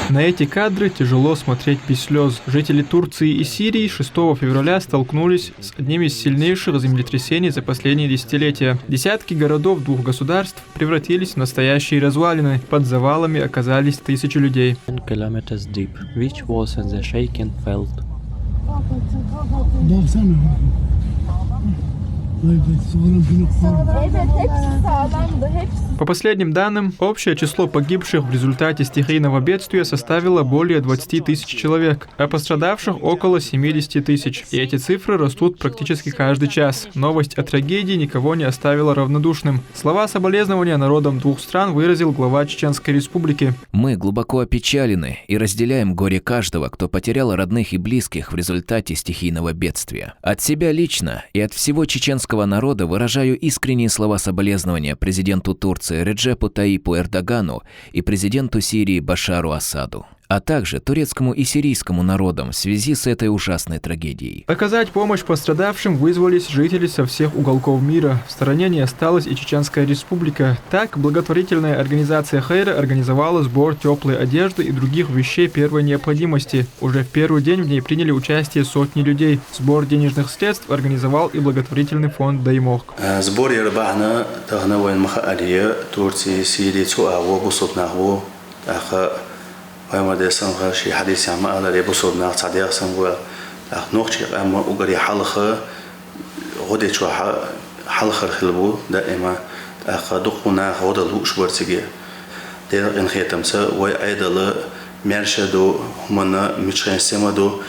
На эти кадры тяжело смотреть без слез. Жители Турции и Сирии 6 февраля столкнулись с одним из сильнейших землетрясений за последние десятилетия. Десятки городов двух государств превратились в настоящие развалины. Под завалами оказались тысячи людей. По последним данным, общее число погибших в результате стихийного бедствия составило более 20 тысяч человек, а пострадавших около 70 тысяч. И эти цифры растут практически каждый час. Новость о трагедии никого не оставила равнодушным. Слова соболезнования народам двух стран выразил глава Чеченской Республики. Мы глубоко опечалены и разделяем горе каждого, кто потерял родных и близких в результате стихийного бедствия. От себя лично и от всего чеченского народа выражаю искренние слова соболезнования президенту Турции Реджепу Таипу Эрдогану и президенту Сирии Башару Асаду, а также турецкому и сирийскому народам в связи с этой ужасной трагедией. Оказать помощь пострадавшим вызвались жители со всех уголков мира. В стороне не осталась и Чеченская Республика. Так, благотворительная организация Хайра организовала сбор теплой одежды и других вещей первой необходимости. Уже в первый день в ней приняли участие сотни людей. Сбор денежных средств организовал и благотворительный фонд Даймох. Сбор Турции, Сирии, ويوم سنغ شيء حديث عن على ريبوسود ناق صديق سنغ نوقش أما أقري حلقة غدي شو حلقة خلبو دائما دقنا غدا لوش برتجي ده إن ختم سا وأيضا مرشدو منا مشين سمادو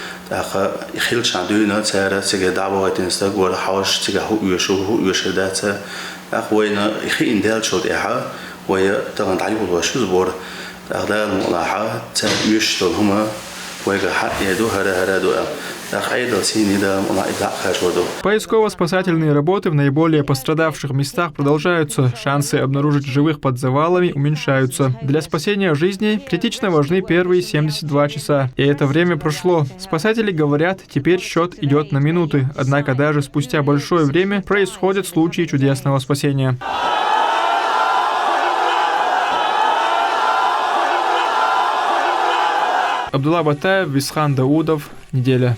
خيل شندونا ترى تجي دعوة تنستق ولا حاش تجي هو يشدات أخوينا خين دال شود إحا ويا تغن تعيب وشو زبور أغلى الملاحة تيشتغل هما Поисково-спасательные работы в наиболее пострадавших местах продолжаются. Шансы обнаружить живых под завалами уменьшаются. Для спасения жизней критично важны первые 72 часа. И это время прошло. Спасатели говорят, теперь счет идет на минуты. Однако даже спустя большое время происходят случаи чудесного спасения. Абдулла Батаев, Висхан Даудов. Неделя.